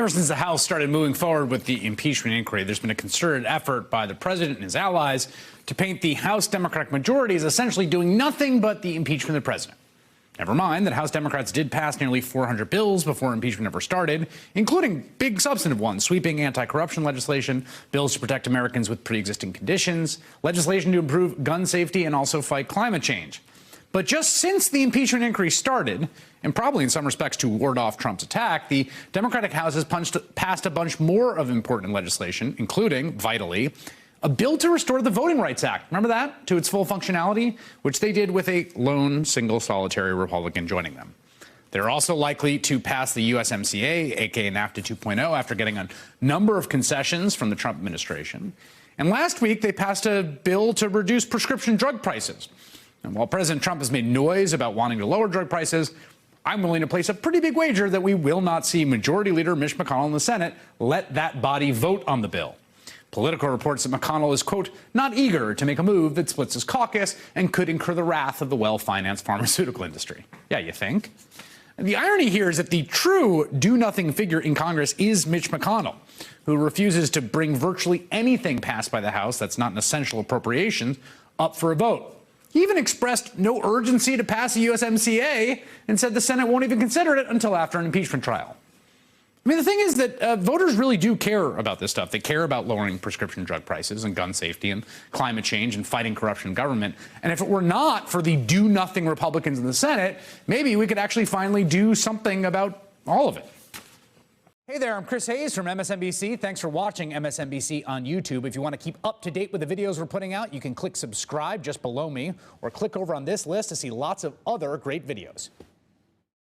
Ever since the House started moving forward with the impeachment inquiry, there's been a concerted effort by the president and his allies to paint the House Democratic majority as essentially doing nothing but the impeachment of the president. Never mind that House Democrats did pass nearly 400 bills before impeachment ever started, including big substantive ones, sweeping anti-corruption legislation, bills to protect Americans with pre-existing conditions, legislation to improve gun safety and also fight climate change. But just since the impeachment inquiry started, and probably in some respects to ward off Trump's attack, the Democratic House has passed a bunch more of important legislation, including, vitally, a bill to restore the Voting Rights Act. Remember that? To its full functionality, which they did with a lone, single, solitary Republican joining them. They're also likely to pass the USMCA, aka NAFTA 2.0, after getting a number of concessions from the Trump administration. And last week, they passed a bill to reduce prescription drug prices. And while President Trump has made noise about wanting to lower drug prices, I'm willing to place a pretty big wager that we will not see Majority Leader Mitch McConnell in the Senate let that body vote on the bill. Politico reports that McConnell is, quote, not eager to make a move that splits his caucus and could incur the wrath of the well-financed pharmaceutical industry. Yeah, you think? And the irony here is that the true do-nothing figure in Congress is Mitch McConnell, who refuses to bring virtually anything passed by the House that's not an essential appropriation up for a vote. He even expressed no urgency to pass the USMCA and said the Senate won't even consider it until after an impeachment trial. I mean, the thing is that voters really do care about this stuff. They care about lowering prescription drug prices and gun safety and climate change and fighting corruption in government. And if it were not for the do-nothing Republicans in the Senate, maybe we could actually finally do something about all of it. Hey there, I'm Chris Hayes from MSNBC. Thanks for watching MSNBC on YouTube. If you want to keep up to date with the videos we're putting out, you can click subscribe just below me or click over on this list to see lots of other great videos.